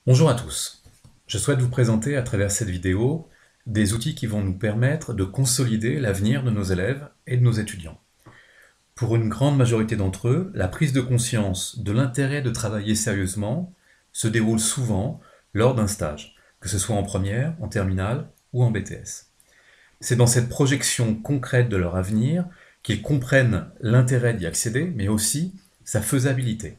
Bonjour à tous. Je souhaite vous présenter à travers cette vidéo des outils qui vont nous permettre de consolider l'avenir de nos élèves et de nos étudiants. Pour une grande majorité d'entre eux, la prise de conscience de l'intérêt de travailler sérieusement se déroule souvent lors d'un stage, que ce soit en première, en terminale ou en BTS. C'est dans cette projection concrète de leur avenir qu'ils comprennent l'intérêt d'y accéder, mais aussi sa faisabilité.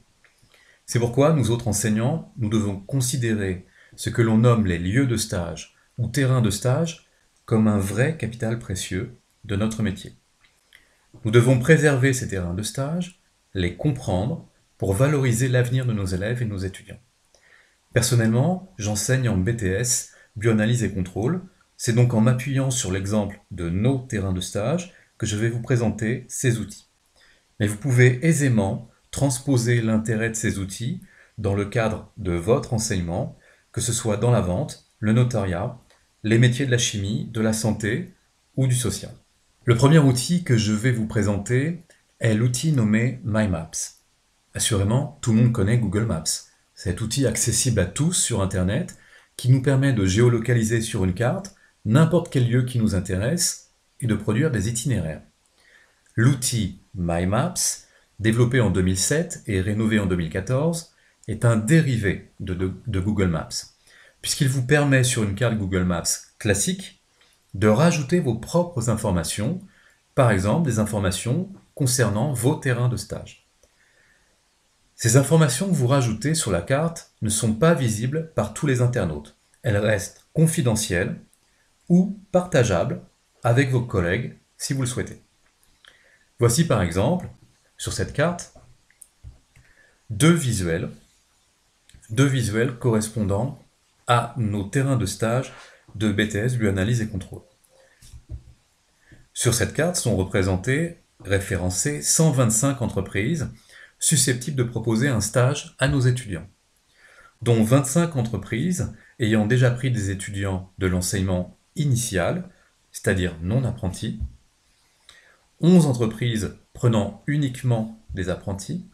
C'est pourquoi nous autres enseignants, nous devons considérer ce que l'on nomme les lieux de stage ou terrains de stage comme un vrai capital précieux de notre métier. Nous devons préserver ces terrains de stage, les comprendre pour valoriser l'avenir de nos élèves et de nos étudiants. Personnellement, j'enseigne en BTS, bioanalyse et contrôle. C'est donc en m'appuyant sur l'exemple de nos terrains de stage que je vais vous présenter ces outils. Mais vous pouvez aisément transposer l'intérêt de ces outils dans le cadre de votre enseignement, que ce soit dans la vente, le notariat, les métiers de la chimie, de la santé ou du social. Le premier outil que je vais vous présenter est l'outil nommé MyMaps. Assurément, tout le monde connaît Google Maps. Cet outil accessible à tous sur Internet qui nous permet de géolocaliser sur une carte n'importe quel lieu qui nous intéresse et de produire des itinéraires. L'outil MyMaps, développé en 2007 et rénové en 2014, est un dérivé de Google Maps, puisqu'il vous permet sur une carte Google Maps classique de rajouter vos propres informations, par exemple des informations concernant vos terrains de stage. Ces informations que vous rajoutez sur la carte ne sont pas visibles par tous les internautes. Elles restent confidentielles ou partageables avec vos collègues si vous le souhaitez. Voici par exemple, sur cette carte, deux visuels correspondant à nos terrains de stage de BTS, bioanalyse et contrôle. Sur cette carte sont référencées 125 entreprises susceptibles de proposer un stage à nos étudiants, dont 25 entreprises ayant déjà pris des étudiants de l'enseignement initial, c'est-à-dire non apprentis, 11 entreprises prenant uniquement des apprentis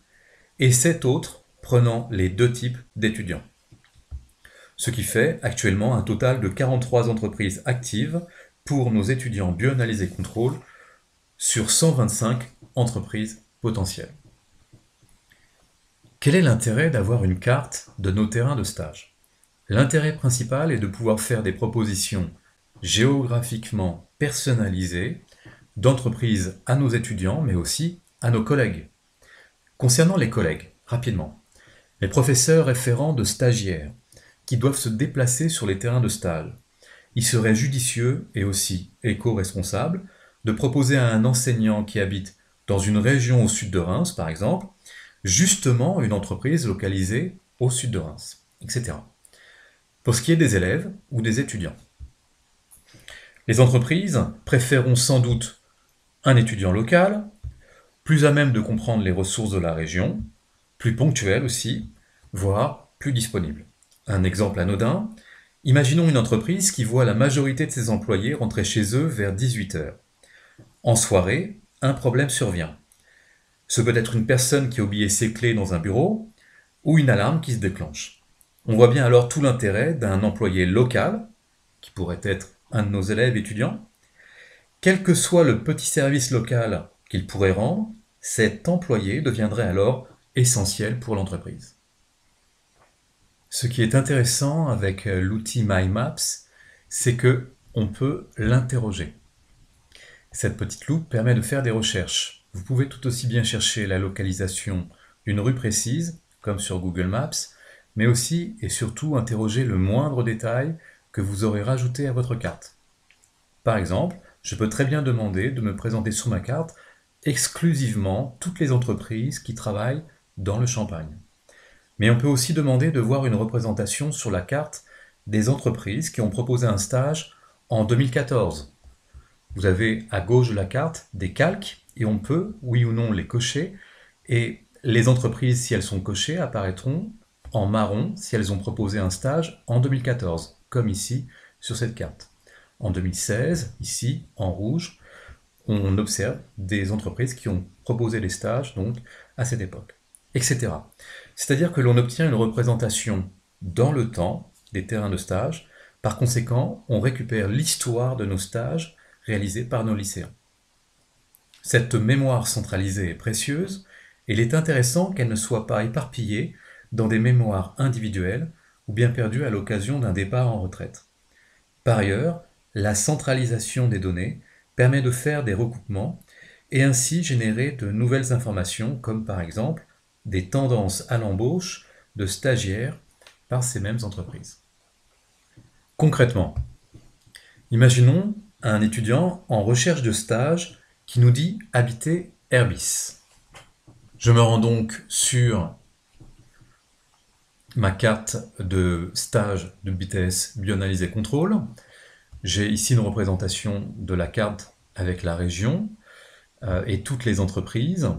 et 7 autres prenant les deux types d'étudiants. Ce qui fait actuellement un total de 43 entreprises actives pour nos étudiants bioanalyse et contrôle sur 125 entreprises potentielles. Quel est l'intérêt d'avoir une carte de nos terrains de stage? L'intérêt principal est de pouvoir faire des propositions géographiquement personnalisées d'entreprises à nos étudiants, mais aussi à nos collègues. Concernant les collègues, rapidement, les professeurs référents de stagiaires qui doivent se déplacer sur les terrains de stage, il serait judicieux et aussi éco-responsable de proposer à un enseignant qui habite dans une région au sud de Reims, par exemple, justement une entreprise localisée au sud de Reims, etc. Pour ce qui est des élèves ou des étudiants, les entreprises préféreront sans doute un étudiant local, plus à même de comprendre les ressources de la région, plus ponctuel aussi, voire plus disponible. Un exemple anodin, imaginons une entreprise qui voit la majorité de ses employés rentrer chez eux vers 18 heures. En soirée, un problème survient. Ce peut être une personne qui a oublié ses clés dans un bureau ou une alarme qui se déclenche. On voit bien alors tout l'intérêt d'un employé local, qui pourrait être un de nos élèves étudiants. Quel que soit le petit service local qu'il pourrait rendre, cet employé deviendrait alors essentiel pour l'entreprise. Ce qui est intéressant avec l'outil MyMaps, c'est que on peut l'interroger. Cette petite loupe permet de faire des recherches. Vous pouvez tout aussi bien chercher la localisation d'une rue précise, comme sur Google Maps, mais aussi et surtout interroger le moindre détail que vous aurez rajouté à votre carte. Par exemple, je peux très bien demander de me présenter sur ma carte exclusivement toutes les entreprises qui travaillent dans le Champagne. Mais on peut aussi demander de voir une représentation sur la carte des entreprises qui ont proposé un stage en 2014. Vous avez à gauche de la carte des calques et on peut, oui ou non, les cocher. Et les entreprises, si elles sont cochées, apparaîtront en marron si elles ont proposé un stage en 2014, comme ici sur cette carte. En 2016, ici, en rouge, on observe des entreprises qui ont proposé des stages donc à cette époque, etc. C'est-à-dire que l'on obtient une représentation dans le temps des terrains de stage. Par conséquent, on récupère l'histoire de nos stages réalisés par nos lycéens. Cette mémoire centralisée est précieuse, et il est intéressant qu'elle ne soit pas éparpillée dans des mémoires individuelles ou bien perdues à l'occasion d'un départ en retraite. Par ailleurs, la centralisation des données permet de faire des recoupements et ainsi générer de nouvelles informations, comme par exemple des tendances à l'embauche de stagiaires par ces mêmes entreprises. Concrètement, imaginons un étudiant en recherche de stage qui nous dit habiter Herbis. Je me rends donc sur ma carte de stage de BTS Bioanalyse et Contrôle. J'ai ici une représentation de la carte avec la région et toutes les entreprises.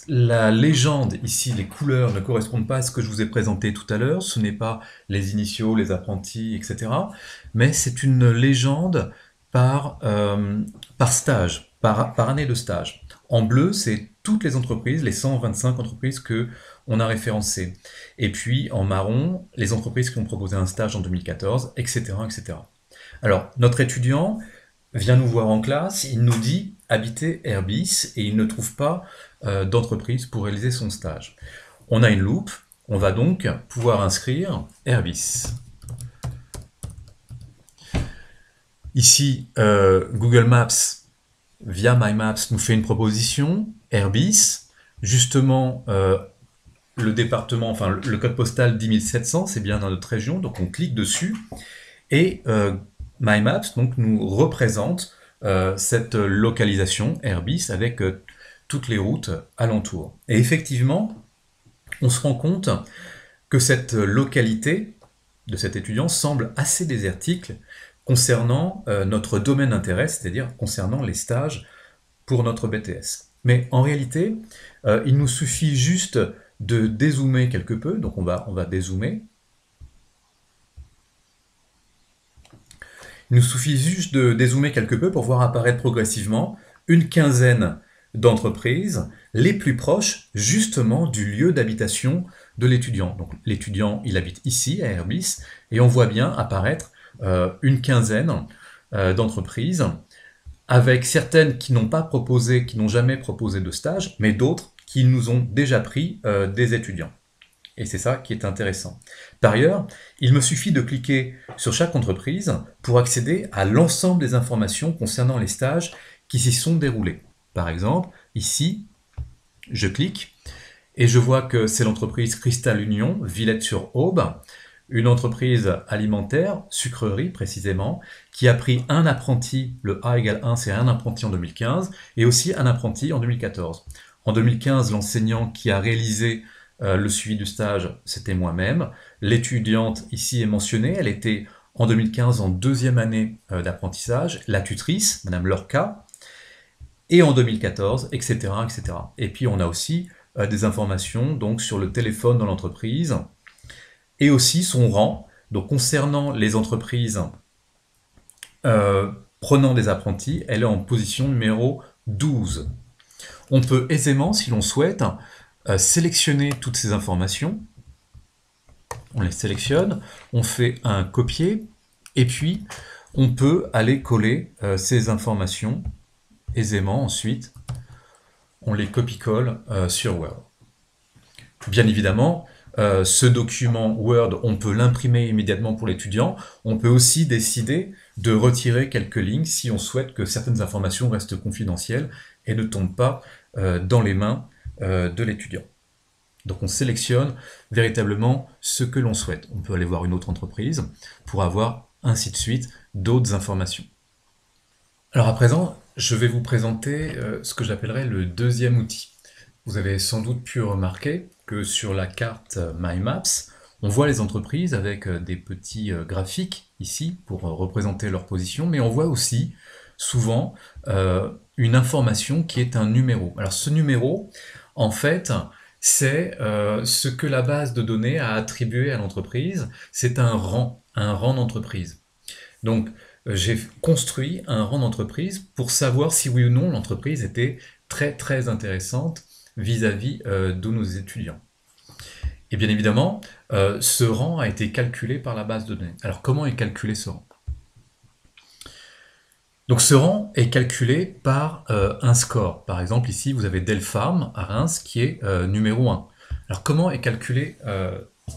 La légende, ici, les couleurs ne correspondent pas à ce que je vous ai présenté tout à l'heure. Ce n'est pas les initiaux, les apprentis, etc. Mais c'est une légende par stage, par année de stage. En bleu, c'est toutes les entreprises, les 125 entreprises qu'on a référencées. Et puis en marron, les entreprises qui ont proposé un stage en 2014, etc., etc. Alors, notre étudiant vient nous voir en classe, il nous dit habiter Herbis et il ne trouve pas d'entreprise pour réaliser son stage. On a une loupe, on va donc pouvoir inscrire Herbis. Ici, Google Maps, via My Maps, nous fait une proposition, Herbis. Justement, le département, enfin le code postal 10700, c'est bien dans notre région, donc on clique dessus. Et My Maps donc, nous représente cette localisation Herbis avec toutes les routes alentour. Et effectivement, on se rend compte que cette localité de cet étudiant semble assez désertique concernant notre domaine d'intérêt, c'est-à-dire concernant les stages pour notre BTS. Mais en réalité, il nous suffit juste de dézoomer quelque peu, donc on va dézoomer. Il nous suffit juste de dézoomer quelque peu pour voir apparaître progressivement une quinzaine d'entreprises, les plus proches justement du lieu d'habitation de l'étudiant. Donc l'étudiant, il habite ici, à Herbis, et on voit bien apparaître une quinzaine d'entreprises, avec certaines qui n'ont pas proposé, qui n'ont jamais proposé de stage, mais d'autres qui nous ont déjà pris des étudiants. Et c'est ça qui est intéressant. Par ailleurs, il me suffit de cliquer sur chaque entreprise pour accéder à l'ensemble des informations concernant les stages qui s'y sont déroulés. Par exemple, ici, je clique et je vois que c'est l'entreprise Cristal Union, Villette-sur-Aube, une entreprise alimentaire, sucrerie précisément, qui a pris un apprenti, le A égale 1, c'est un apprenti en 2015, et aussi un apprenti en 2014. En 2015, l'enseignant qui a réalisé le suivi du stage, c'était moi-même. L'étudiante ici est mentionnée, elle était en 2015 en deuxième année d'apprentissage, la tutrice, Madame Lorca, et en 2014, etc., etc. Et puis on a aussi des informations donc, sur le téléphone dans l'entreprise, et aussi son rang, donc concernant les entreprises prenant des apprentis, elle est en position numéro 12. On peut aisément, si l'on souhaite, sélectionner toutes ces informations. On les sélectionne, on fait un copier, et puis on peut aller coller ces informations aisément ensuite. On les copie-colle sur Word. Bien évidemment, ce document Word, on peut l'imprimer immédiatement pour l'étudiant. On peut aussi décider de retirer quelques lignes si on souhaite que certaines informations restent confidentielles et ne tombent pas dans les mains de l'étudiant. Donc on sélectionne véritablement ce que l'on souhaite. On peut aller voir une autre entreprise pour avoir ainsi de suite d'autres informations. Alors à présent, je vais vous présenter ce que j'appellerais le deuxième outil. Vous avez sans doute pu remarquer que sur la carte My Maps, on voit les entreprises avec des petits graphiques ici pour représenter leur position, mais on voit aussi souvent une information qui est un numéro. Alors ce numéro, en fait, c'est ce que la base de données a attribué à l'entreprise, c'est un rang d'entreprise. Donc j'ai construit un rang d'entreprise pour savoir si oui ou non l'entreprise était très très intéressante vis-à-vis de nos étudiants. Et bien évidemment, ce rang a été calculé par la base de données. Alors comment est calculé ce rang? Donc ce rang est calculé par un score. Par exemple, ici, vous avez Delpharm à Reims qui est numéro 1. Alors comment est calculé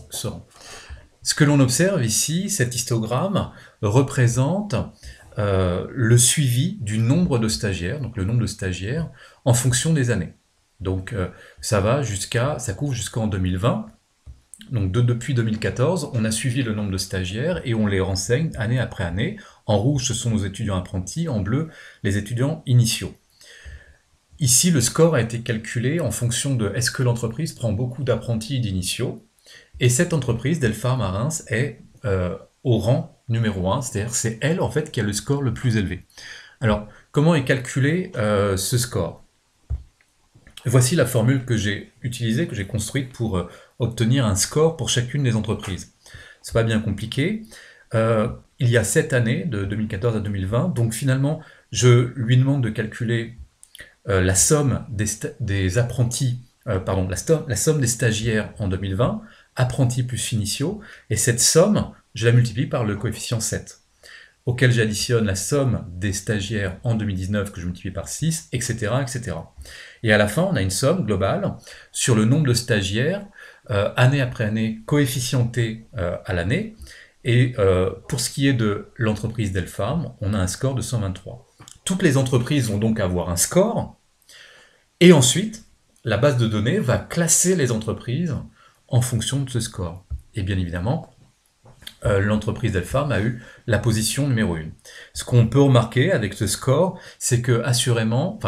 ce rang? Ce que l'on observe ici, cet histogramme représente le suivi du nombre de stagiaires, donc le nombre de stagiaires, en fonction des années. Donc ça couvre jusqu'en 2020. Donc depuis 2014, on a suivi le nombre de stagiaires et on les renseigne année après année. En rouge, ce sont nos étudiants apprentis, en bleu, les étudiants initiaux. Ici, le score a été calculé en fonction de est-ce que l'entreprise prend beaucoup d'apprentis et d'initiaux. Et cette entreprise, Delpharm à Reims, est au rang numéro 1, c'est-à-dire c'est elle en fait qui a le score le plus élevé. Alors, comment est calculé ce score? Voici la formule que j'ai utilisée, que j'ai construite pour obtenir un score pour chacune des entreprises. C'est pas bien compliqué. Il y a 7 années, de 2014 à 2020, donc finalement, je lui demande de calculer la somme des apprentis, la somme des stagiaires en 2020, apprentis plus initiaux, et cette somme, je la multiplie par le coefficient 7, auquel j'additionne la somme des stagiaires en 2019 que je multiplie par 6, etc., etc. Et à la fin, on a une somme globale sur le nombre de stagiaires, année après année, coefficienté à l'année. Et pour ce qui est de l'entreprise Delpharm, on a un score de 123. Toutes les entreprises vont donc avoir un score, et ensuite, la base de données va classer les entreprises en fonction de ce score. Et bien évidemment, l'entreprise Delpharm a eu la position numéro 1. Ce qu'on peut remarquer avec ce score, c'est que assurément,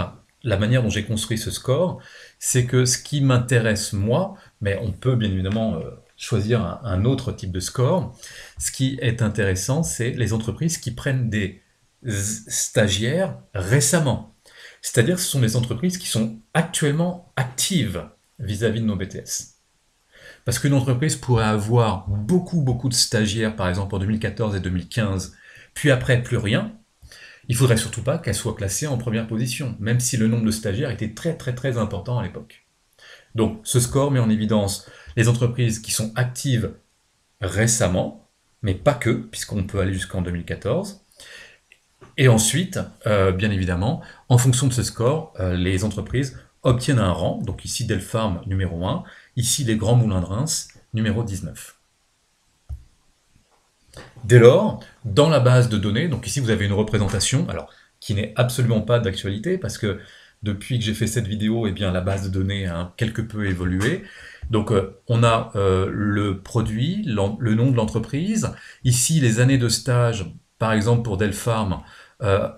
la manière dont j'ai construit ce score, c'est que ce qui m'intéresse moi, mais on peut bien évidemment choisir un autre type de score, ce qui est intéressant, c'est les entreprises qui prennent des stagiaires récemment. C'est-à-dire que ce sont des entreprises qui sont actuellement actives vis-à-vis de nos BTS. Parce qu'une entreprise pourrait avoir beaucoup de stagiaires, par exemple en 2014 et 2015, puis après plus rien. Il ne faudrait surtout pas qu'elle soit classée en première position, même si le nombre de stagiaires était très important à l'époque. Donc ce score met en évidence les entreprises qui sont actives récemment, mais pas que, puisqu'on peut aller jusqu'en 2014. Et ensuite, bien évidemment, en fonction de ce score, les entreprises obtiennent un rang, donc ici Delpharm numéro 1, ici les Grands Moulins de Reims numéro 19. Dès lors, dans la base de données, donc ici vous avez une représentation, alors qui n'est absolument pas d'actualité, parce que depuis que j'ai fait cette vidéo, eh bien, la base de données a quelque peu évolué. Donc on a le produit, le nom de l'entreprise, ici les années de stage, par exemple pour Delpharm,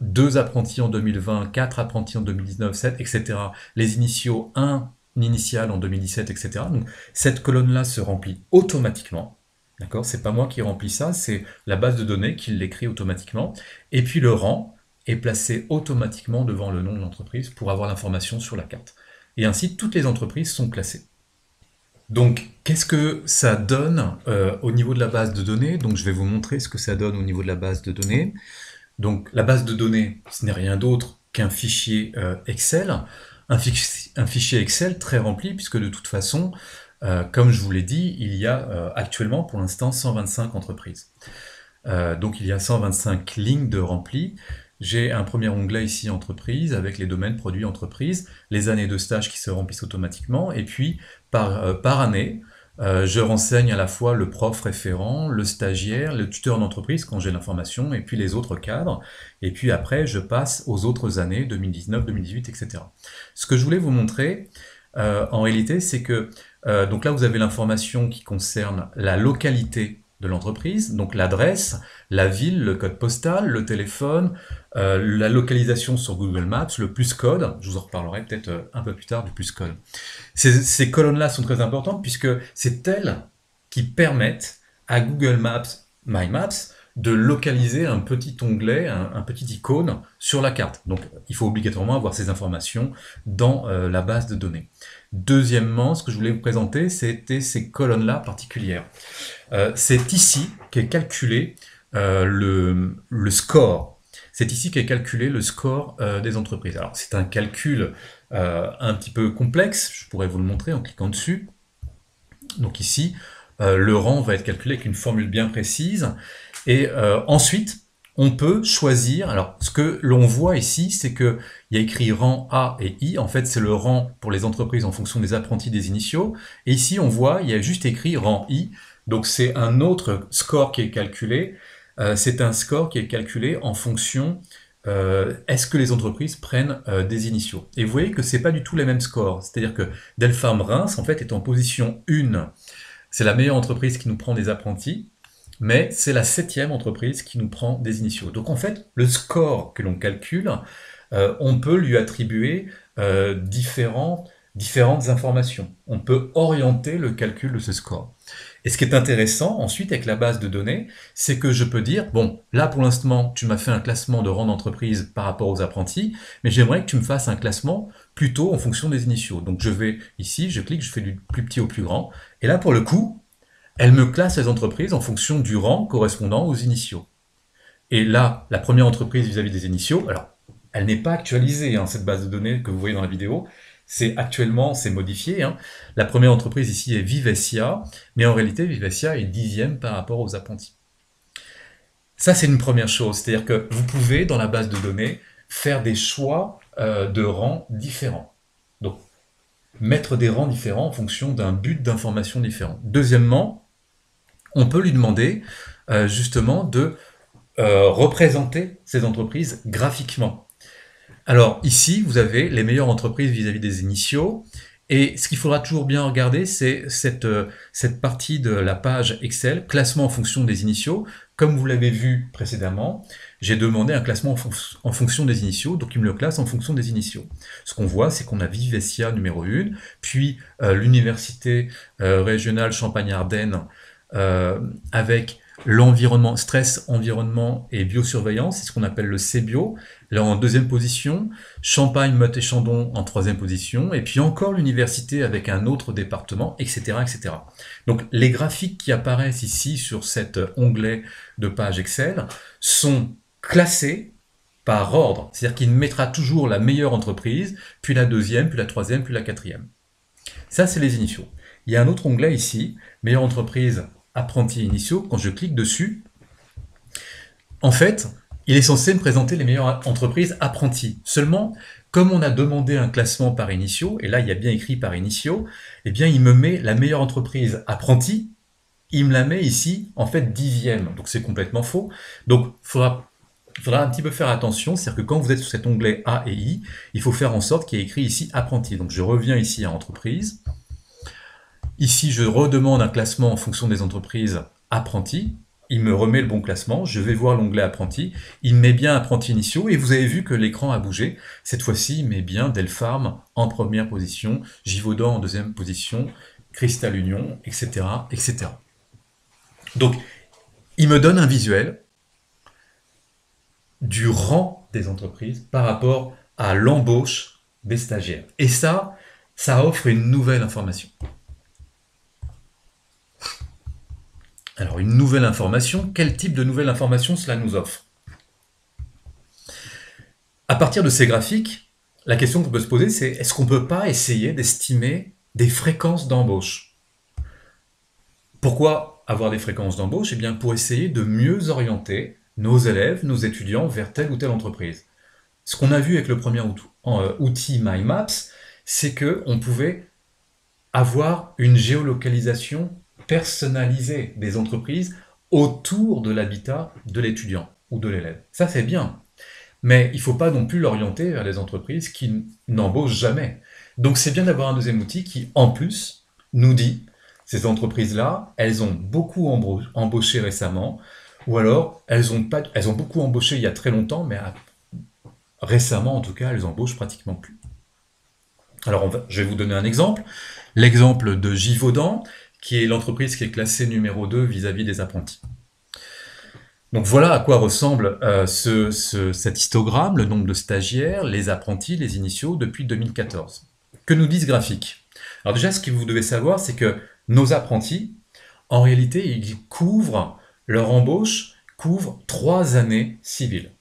2 apprentis en 2020, 4 apprentis en 2019, 7, etc. Les initiaux, 1 initial en 2017, etc. Donc cette colonne-là se remplit automatiquement. D'accord? C'est pas moi qui remplis ça, c'est la base de données qui l'écrit automatiquement. Et puis le rang est placé automatiquement devant le nom de l'entreprise pour avoir l'information sur la carte. Et ainsi, toutes les entreprises sont classées. Donc, qu'est-ce que ça donne au niveau de la base de données? Donc, je vais vous montrer ce que ça donne au niveau de la base de données. Donc, la base de données, ce n'est rien d'autre qu'un fichier Excel. Un fichier Excel très rempli, puisque de toute façon, comme je vous l'ai dit, il y a actuellement pour l'instant 125 entreprises. Donc il y a 125 lignes de rempli. J'ai un premier onglet ici entreprise avec les domaines produits entreprise, les années de stage qui se remplissent automatiquement, et puis par année, je renseigne à la fois le prof référent, le stagiaire, le tuteur d'entreprise quand j'ai l'information, et puis les autres cadres, et puis après je passe aux autres années, 2019, 2018, etc. Ce que je voulais vous montrer, en réalité, c'est que donc là vous avez l'information qui concerne la localité de l'entreprise, donc l'adresse, la ville, le code postal, le téléphone, la localisation sur Google Maps, le plus code, je vous en reparlerai peut-être un peu plus tard du plus code. Ces colonnes-là sont très importantes puisque c'est elles qui permettent à Google Maps, My Maps, de localiser un petit onglet, un petit icône sur la carte. Donc il faut obligatoirement avoir ces informations dans la base de données. Deuxièmement, ce que je voulais vous présenter, c'était ces colonnes-là particulières. C'est ici qu'est calculé le score. C'est ici qu'est calculé le score des entreprises. Alors c'est un calcul un petit peu complexe, je pourrais vous le montrer en cliquant dessus. Donc ici, le rang va être calculé avec une formule bien précise. Et ensuite, on peut choisir, alors ce que l'on voit ici, c'est qu'il y a écrit rang A et I, en fait c'est le rang pour les entreprises en fonction des apprentis des initiaux, et ici on voit, il y a juste écrit rang I, donc c'est un autre score qui est calculé, c'est un score qui est calculé en fonction, est-ce que les entreprises prennent des initiaux. Et vous voyez que c'est pas du tout les mêmes scores, c'est-à-dire que Delpharm Reims en fait est en position 1, c'est la meilleure entreprise qui nous prend des apprentis, mais c'est la 7e entreprise qui nous prend des initiaux. Donc en fait, le score que l'on calcule, on peut lui attribuer différentes informations. On peut orienter le calcul de ce score. Et ce qui est intéressant ensuite avec la base de données, c'est que je peux dire, bon, là pour l'instant, tu m'as fait un classement de rang d'entreprise par rapport aux apprentis, mais j'aimerais que tu me fasses un classement plutôt en fonction des initiaux. Donc je vais ici, je clique, je fais du plus petit au plus grand, et là pour le coup, elle me classe les entreprises en fonction du rang correspondant aux initiaux. Et là, la première entreprise vis-à-vis des initiaux, alors, elle n'est pas actualisée, hein, cette base de données que vous voyez dans la vidéo, c'est actuellement, c'est modifié. Hein. La première entreprise ici est Vivessia, mais en réalité, Vivessia est 10e par rapport aux apprentis. Ça, c'est une première chose, c'est-à-dire que vous pouvez, dans la base de données, faire des choix de rangs différents. Donc, mettre des rangs différents en fonction d'un but d'information différent. Deuxièmement, on peut lui demander justement de représenter ces entreprises graphiquement. Alors ici, vous avez les meilleures entreprises vis-à-vis des initiaux, et ce qu'il faudra toujours bien regarder, c'est cette partie de la page Excel, classement en fonction des initiaux. Comme vous l'avez vu précédemment, j'ai demandé un classement en fonction des initiaux, donc il me le classe en fonction des initiaux. Ce qu'on voit, c'est qu'on a Vivessia numéro 1, puis l'Université régionale Champagne-Ardenne avec l'environnement, stress, environnement et biosurveillance, c'est ce qu'on appelle le CBio, là en 2e position, Champagne, Meurthe et Chandon en 3e position, et puis encore l'université avec un autre département, etc., etc. Donc les graphiques qui apparaissent ici sur cet onglet de page Excel sont classés par ordre, c'est-à-dire qu'il mettra toujours la meilleure entreprise, puis la 2e, puis la 3e, puis la 4e. Ça, c'est les initiaux. Il y a un autre onglet ici, meilleure entreprise, apprentis initiaux. Quand je clique dessus, en fait, il est censé me présenter les meilleures entreprises apprentis. Seulement, comme on a demandé un classement par initiaux, et là il y a bien écrit par initiaux, eh bien il me met la meilleure entreprise apprentis, il me la met ici, en fait 10e, donc c'est complètement faux. Donc il faudra un petit peu faire attention, c'est-à-dire que quand vous êtes sur cet onglet A et I, il faut faire en sorte qu'il y ait écrit ici apprenti. Donc je reviens ici à entreprise. Ici, je redemande un classement en fonction des entreprises apprentis. Il me remet le bon classement. Je vais voir l'onglet apprenti. Il met bien apprentis initiaux et vous avez vu que l'écran a bougé. Cette fois-ci, il met bien Delpharm en 1re position, Givaudan en 2e position, Cristal Union, etc., etc. Donc, il me donne un visuel du rang des entreprises par rapport à l'embauche des stagiaires. Et ça offre une nouvelle information. Alors, une nouvelle information, quel type de nouvelle information cela nous offre? À partir de ces graphiques, la question qu'on peut se poser, c'est est-ce qu'on ne peut pas essayer d'estimer des fréquences d'embauche? Pourquoi avoir des fréquences d'embauche? Eh bien, pour essayer de mieux orienter nos élèves, nos étudiants vers telle ou telle entreprise. Ce qu'on a vu avec le premier outil MyMaps, c'est qu'on pouvait avoir une géolocalisation personnalisée des entreprises autour de l'habitat de l'étudiant ou de l'élève. Ça, c'est bien. Mais il ne faut pas non plus l'orienter vers les entreprises qui n'embauchent jamais. Donc c'est bien d'avoir un deuxième outil qui, en plus, nous dit ces entreprises-là, elles ont beaucoup embauché récemment, ou alors elles ont beaucoup embauché il y a très longtemps, mais récemment, en tout cas, elles embauchent pratiquement plus. Alors je vais vous donner un exemple. L'exemple de Givaudan, qui est l'entreprise qui est classée numéro 2 vis-à-vis des apprentis. Donc voilà à quoi ressemble cet histogramme, le nombre de stagiaires, les apprentis, les initiaux depuis 2014. Que nous disent graphiques? Alors déjà, ce que vous devez savoir, c'est que nos apprentis, en réalité, ils couvrent, leur embauche couvre 3 années civiles.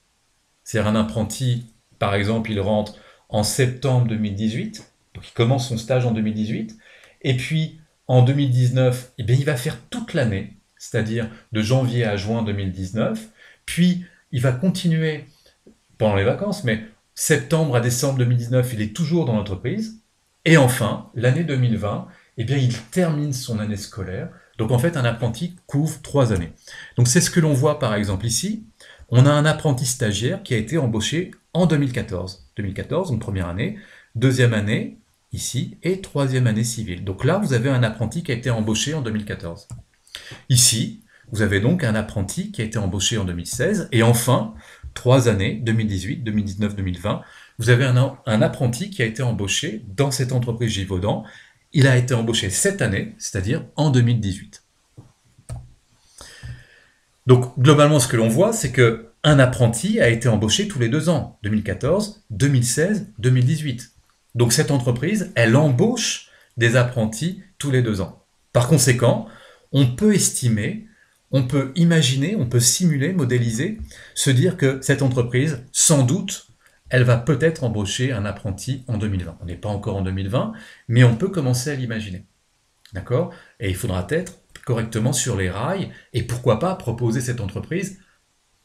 C'est-à-dire un apprenti, par exemple, il rentre en septembre 2018, donc il commence son stage en 2018, et puis en 2019, eh bien, il va faire toute l'année, c'est-à-dire de janvier à juin 2019, puis il va continuer pendant les vacances, mais septembre à décembre 2019, il est toujours dans l'entreprise, et enfin, l'année 2020, eh bien, il termine son année scolaire. Donc en fait, un apprenti couvre 3 années. Donc c'est ce que l'on voit par exemple ici. On a un apprenti stagiaire qui a été embauché en 2014. 2014, donc première année, deuxième année, ici, et troisième année civile. Donc là, vous avez un apprenti qui a été embauché en 2014. Ici, vous avez donc un apprenti qui a été embauché en 2016, et enfin, 3 années, 2018, 2019, 2020, vous avez un apprenti qui a été embauché dans cette entreprise Givaudan. Il a été embauché cette année, c'est-à-dire en 2018. Donc, globalement, ce que l'on voit, c'est que un apprenti a été embauché tous les 2 ans, 2014, 2016, 2018. Donc, cette entreprise, elle embauche des apprentis tous les 2 ans. Par conséquent, on peut estimer, on peut imaginer, on peut simuler, modéliser, se dire que cette entreprise, sans doute, elle va peut-être embaucher un apprenti en 2020. On n'est pas encore en 2020, mais on peut commencer à l'imaginer. D'accord? Et il faudra être correctement sur les rails, et pourquoi pas proposer cette entreprise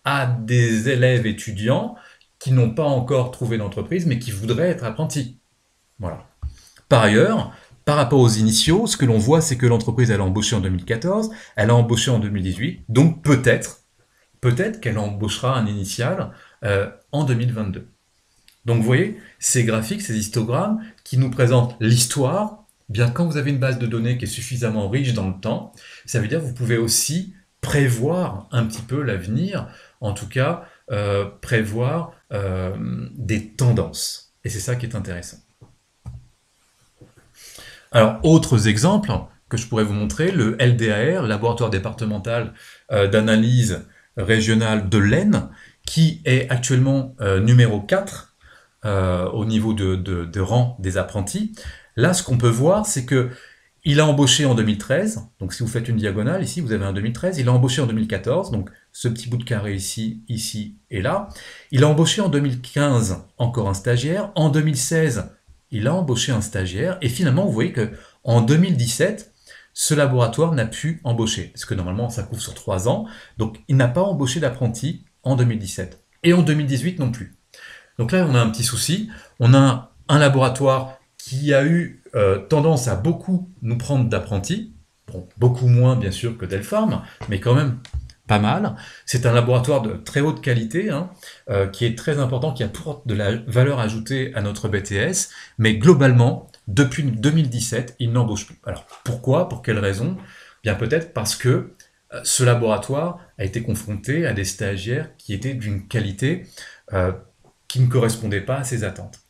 à des élèves étudiants qui n'ont pas encore trouvé d'entreprise, mais qui voudraient être apprentis. Voilà. Par ailleurs, par rapport aux initiaux, ce que l'on voit, c'est que l'entreprise, elle a embauché en 2014, elle a embauché en 2018, donc peut-être qu'elle embauchera un initial en 2022. Donc vous voyez, ces graphiques, ces histogrammes qui nous présentent l'histoire, bien quand vous avez une base de données qui est suffisamment riche dans le temps, ça veut dire que vous pouvez aussi prévoir un petit peu l'avenir, en tout cas prévoir des tendances. Et c'est ça qui est intéressant. Alors, autres exemples que je pourrais vous montrer, le LDAR, Laboratoire départemental d'analyse régionale de l'Aisne, qui est actuellement numéro 4 au niveau de rang des apprentis. Là, ce qu'on peut voir, c'est que il a embauché en 2013, donc si vous faites une diagonale, ici vous avez un 2013, il a embauché en 2014, donc ce petit bout de carré ici, ici et là. Il a embauché en 2015 encore un stagiaire, en 2016 il a embauché un stagiaire, et finalement vous voyez que en 2017, ce laboratoire n'a pu embaucher, parce que normalement ça couvre sur 3 ans, donc il n'a pas embauché d'apprenti en 2017, et en 2018 non plus. Donc là on a un petit souci, on a un laboratoire qui a eu tendance à beaucoup nous prendre d'apprentis, bon, beaucoup moins bien sûr que Delpharm, mais quand même pas mal. C'est un laboratoire de très haute qualité, hein, qui est très important, qui apporte de la valeur ajoutée à notre BTS, mais globalement, depuis 2017, il n'embauche plus. Alors pourquoi? Pour quelle raison? Bien peut-être parce que ce laboratoire a été confronté à des stagiaires qui étaient d'une qualité qui ne correspondait pas à ses attentes.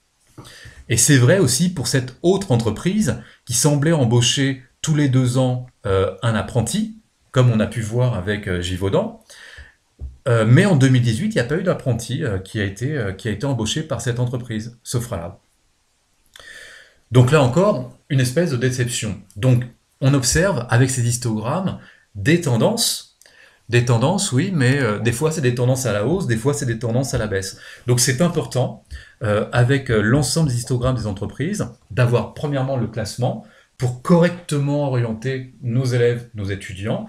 Et c'est vrai aussi pour cette autre entreprise qui semblait embaucher tous les 2 ans un apprenti, comme on a pu voir avec Givaudan. Mais en 2018, il n'y a pas eu d'apprenti qui a été embauché par cette entreprise, Sofralab. Donc là encore, une espèce de déception. Donc on observe avec ces histogrammes des tendances, oui, mais des fois c'est des tendances à la hausse, des fois c'est des tendances à la baisse. Donc c'est important, avec l'ensemble des histogrammes des entreprises, d'avoir premièrement le classement pour correctement orienter nos élèves, nos étudiants,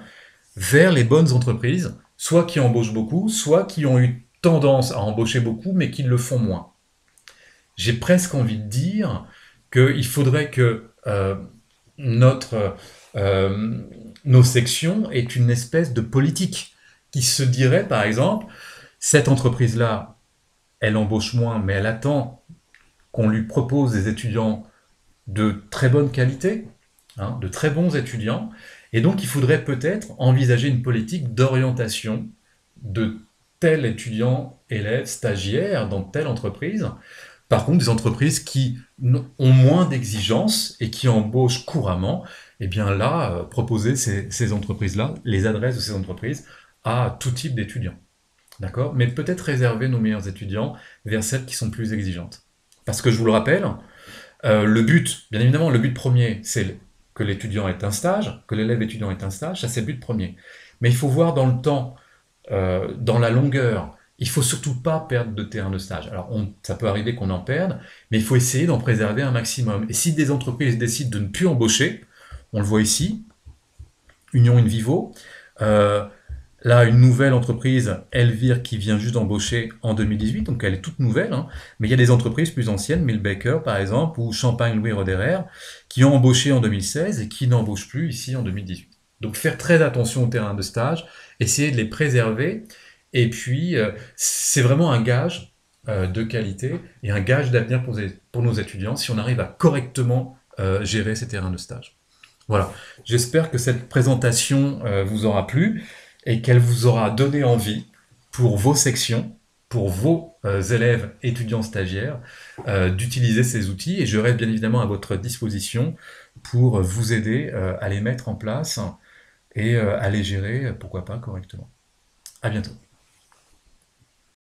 vers les bonnes entreprises, soit qui embauchent beaucoup, soit qui ont eu tendance à embaucher beaucoup, mais qui le font moins. J'ai presque envie de dire qu'il faudrait que nos sections aient une espèce de politique qui se dirait, par exemple, cette entreprise-là, elle embauche moins, mais elle attend qu'on lui propose des étudiants de très bonne qualité, hein, de très bons étudiants, et donc il faudrait peut-être envisager une politique d'orientation de tel étudiant, élève, stagiaire dans telle entreprise. Par contre, des entreprises qui ont moins d'exigences et qui embauchent couramment, eh bien là, proposer ces entreprises-là, les adresses de ces entreprises, à tout type d'étudiants. D'accord? Mais peut-être réserver nos meilleurs étudiants vers celles qui sont plus exigeantes. Parce que je vous le rappelle, le but, bien évidemment, le but premier, c'est que l'étudiant ait un stage, que l'élève étudiant ait un stage, ça c'est le but premier. Mais il faut voir dans le temps, dans la longueur, il faut surtout pas perdre de terrain de stage. Alors ça peut arriver qu'on en perde, mais il faut essayer d'en préserver un maximum. Et si des entreprises décident de ne plus embaucher, on le voit ici, Union Invivo. Là, une nouvelle entreprise, Elvire, qui vient juste d'embaucher en 2018, donc elle est toute nouvelle, hein. Mais il y a des entreprises plus anciennes, Milbaker par exemple, ou Champagne Louis Roederer, qui ont embauché en 2016 et qui n'embauchent plus ici en 2018. Donc faire très attention au terrain de stage, essayer de les préserver, et puis c'est vraiment un gage de qualité et un gage d'avenir pour nos étudiants si on arrive à correctement gérer ces terrains de stage. Voilà, j'espère que cette présentation vous aura plu et qu'elle vous aura donné envie pour vos sections, pour vos élèves étudiants stagiaires, d'utiliser ces outils et je reste bien évidemment à votre disposition pour vous aider à les mettre en place et à les gérer, pourquoi pas, correctement. À bientôt.